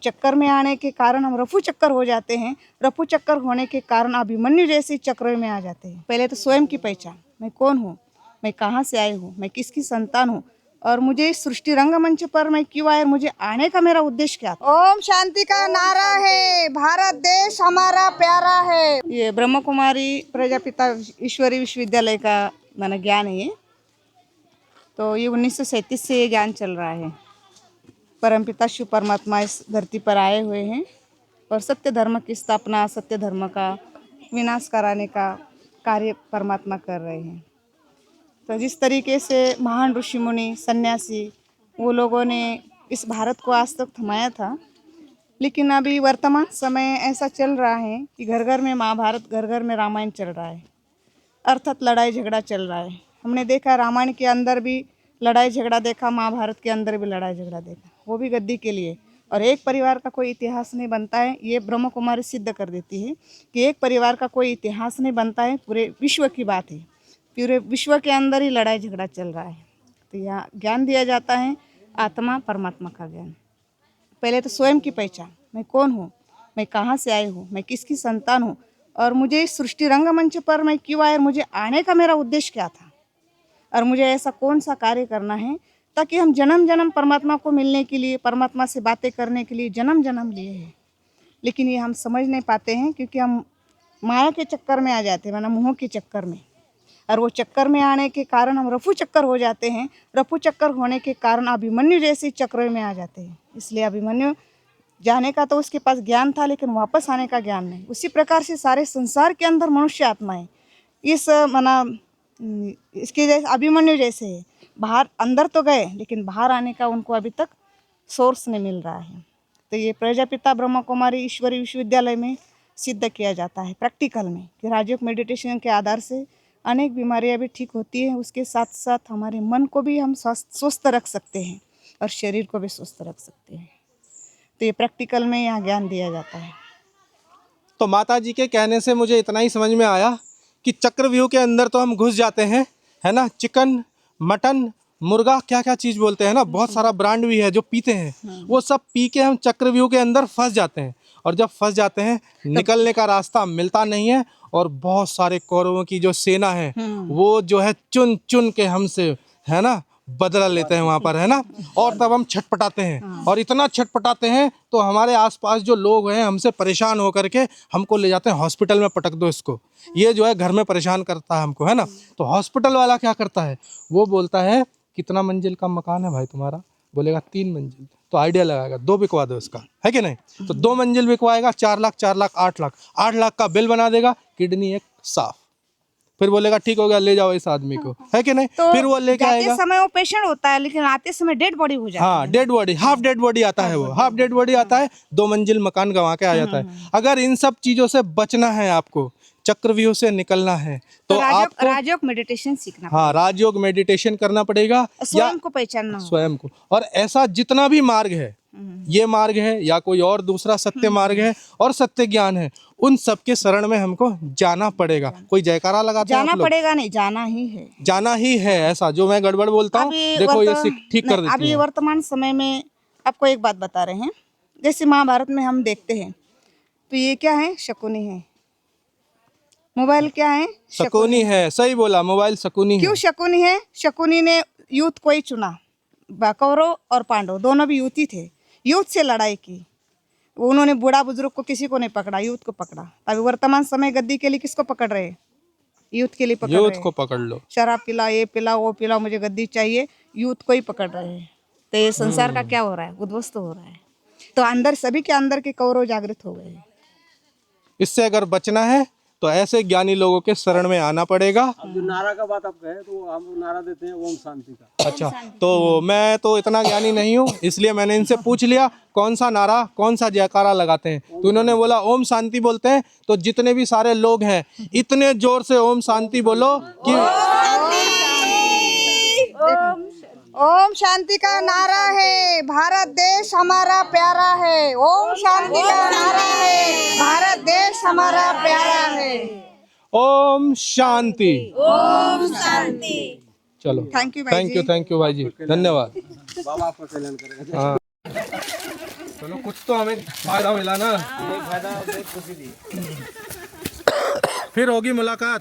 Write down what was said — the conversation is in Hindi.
चक्कर में आने के कारण हम रफू चक्कर हो जाते हैं। रफू चक्कर होने के कारण अभिमन्यु जैसे चक्र में आ जाते हैं। पहले तो स्वयं की पहचान, मैं कौन हूँ, मैं कहाँ से आई हूँ, मैं किसकी संतान हूँ और मुझे इस सृष्टि रंगमंच पर मैं क्यों आया, मुझे आने का मेरा उद्देश्य क्या था। ओम शांति का नारा है, भारत देश हमारा प्यारा है। ये ब्रह्म कुमारी प्रजापिता ईश्वरी विश्वविद्यालय का माना ज्ञान है ये। तो ये 1937 से ये ज्ञान चल रहा है। परमपिता शिव परमात्मा इस धरती पर आए हुए हैं और सत्य धर्म की स्थापना, सत्य धर्म का विनाश कराने का कार्य परमात्मा कर रहे हैं। तो जिस तरीके से महान ऋषि मुनि सन्यासी वो लोगों ने इस भारत को आज तक थमाया था, लेकिन अभी वर्तमान समय ऐसा चल रहा है कि घर घर में महाभारत, घर घर में रामायण चल रहा है, अर्थात लड़ाई झगड़ा चल रहा है। हमने देखा रामायण के अंदर भी लड़ाई झगड़ा देखा, महाभारत के अंदर भी लड़ाई झगड़ा देखा, वो भी गद्दी के लिए। और एक परिवार का कोई इतिहास नहीं बनता है, ये ब्रह्म कुमारी सिद्ध कर देती है कि एक परिवार का कोई इतिहास नहीं बनता है, पूरे विश्व की बात है। पूरे विश्व के अंदर ही लड़ाई झगड़ा चल रहा है। तो यहाँ ज्ञान दिया जाता है, आत्मा परमात्मा का ज्ञान। पहले तो स्वयं की पहचान, मैं कौन हूँ, मैं कहाँ से आई हूँ, मैं किसकी संतान हूँ और मुझे इस सृष्टि रंगमंच पर मैं क्यों आया, मुझे आने का मेरा उद्देश्य क्या था और मुझे ऐसा कौन सा कार्य करना है ताकि हम जन्म जन्म परमात्मा को मिलने के लिए, परमात्मा से बातें करने के लिए जन्म जन्म लिए हैं। लेकिन ये हम समझ नहीं पाते हैं क्योंकि हम माया के चक्कर में आ जाते हैं, माना मोह के चक्कर में। और वो चक्कर में आने के कारण हम रफू चक्कर हो जाते हैं। रफू चक्कर होने के कारण अभिमन्यु जैसे चक्र में आ जाते हैं। इसलिए अभिमन्यु जाने का तो उसके पास ज्ञान था, लेकिन वापस आने का ज्ञान नहीं। उसी प्रकार से सारे संसार के अंदर मनुष्य आत्माएं इस माना इसके जैसे अभिमन्यु जैसे है, बाहर अंदर तो गए लेकिन बाहर आने का उनको अभी तक सोर्स नहीं मिल रहा है। तो ये प्रजापिता ब्रह्म कुमारी ईश्वरी विश्वविद्यालय में सिद्ध किया जाता है प्रैक्टिकल में कि राजयोग मेडिटेशन के आधार से अनेक बीमारियां भी ठीक होती हैं। उसके साथ साथ हमारे मन को भी हम स्वस्थ रख सकते हैं और शरीर को भी स्वस्थ रख सकते हैं। तो ये प्रैक्टिकल में यहाँ ज्ञान दिया जाता है। तो माता जी के कहने से मुझे इतना ही समझ में आया कि चक्रव्यूह के अंदर तो हम घुस जाते हैं, है ना। चिकन, मटन, मुर्गा, क्या क्या चीज़ बोलते हैं ना, बहुत सारा ब्रांड भी है जो पीते हैं, वो सब पी के हम चक्रव्यूह के अंदर फंस जाते हैं। और जब फंस जाते हैं निकलने का रास्ता मिलता नहीं है और बहुत सारे कौरवों की जो सेना है वो जो है चुन चुन के हमसे, है ना, बदला लेते हैं वहाँ पर, है ना। और तब हम छटपटाते हैं और इतना छटपटाते हैं तो हमारे आसपास जो लोग हैं हमसे परेशान होकर के हमको ले जाते हैं हॉस्पिटल में, पटक दो इसको, ये जो है घर में परेशान करता है हमको, है ना। तो हॉस्पिटल वाला क्या करता है, वो बोलता है कितना मंजिल का मकान है भाई तुम्हारा, बोलेगा 3 मंजिल, तो आइडिया लगाएगा 2 बिकवा दो इसका, है कि नहीं। तो 2 मंजिल बिकवाएगा, 4 लाख 4 लाख 8 लाख 8 लाख का बिल बना देगा, किडनी एक साफ, फिर बोलेगा ठीक हो गया ले जाओ इस आदमी को, है कि नहीं। तो फिर वो लेके आएगा, समय वो पेशेंट होता है लेकिन आते समय डेड बॉडी हो जाती है। हाँ dead body, half dead body आता है, वो हाफ डेड बॉडी आता है, 2 मंजिल मकान गंवा के आ जाता है। अगर इन सब चीजों से बचना है आपको, चक्रव्यूह से निकलना है तो आपको राजयोग मेडिटेशन सीखना, हाँ राजयोग मेडिटेशन करना पड़ेगा, स्वयं को पहचानना, स्वयं को। और ऐसा जितना भी मार्ग है, ये मार्ग है या कोई और दूसरा सत्य मार्ग है और सत्य ज्ञान है, उन सबके शरण में हमको जाना पड़ेगा। कोई जयकारा लगाते हैं, जाना पड़ेगा नहीं, जाना ही है, जाना ही है। ऐसा जो मैं गड़बड़ बोलता हूँ देखो ये ठीक कर देती अभी है। वर्तमान समय में आपको एक बात बता रहे हैं, जैसे महाभारत में हम देखते हैं तो ये क्या है, शकुनी है। मोबाइल क्या है, शकुनी है, सही बोला, मोबाइल शकुनी है। क्यों शकुनी है? शकुनी ने युद्ध को ही चुना, कौरव और पांडव दोनों भी युद्ध ही थे, युद्ध से लड़ाई की। उन्होंने बूढ़ा बुजुर्ग को किसी को नहीं पकड़ा, युद्ध को पकड़ा। अभी वर्तमान समय गद्दी के लिए किसको पकड़ रहे हैं? युद्ध के लिए पकड़ रहे हैं। युद्ध को पकड़ लो, शराब पिला, ये पिला, वो पिला, मुझे गद्दी चाहिए, युद्ध को ही पकड़ रहे हैं। तो ये संसार का क्या हो रहा है, उद्ध्वस्त हो रहा है। तो अंदर सभी के अंदर के कौरव जागृत हो गए। इससे अगर बचना है तो ऐसे ज्ञानी लोगों के शरण में आना पड़ेगा। जो नारा का बात आप कहे तो हम नारा देते हैं ओम शांति का। अच्छा, तो मैं तो इतना ज्ञानी नहीं हूँ, इसलिए मैंने इनसे पूछ लिया कौन सा नारा, कौन सा जयकारा लगाते हैं, तो इन्होंने बोला ओम शांति बोलते हैं। तो जितने भी सारे लोग हैं इतने जोर से ओम शांति बोलो कि ओम शांति का नारा है, भारत देश हमारा प्यारा है। ओम शांति का नारा है, भारत देश हमारा प्यारा है। ओम शांति, ओम शांति। चलो थैंक यू भाई जी। थैंक यू भाई जी, धन्यवाद। बाबा आपका कल्याण करेगा। हाँ। चलो कुछ तो हमें फायदा मिला ना। ये फायदा बहुत खुशी दी। फिर होगी मुलाकात।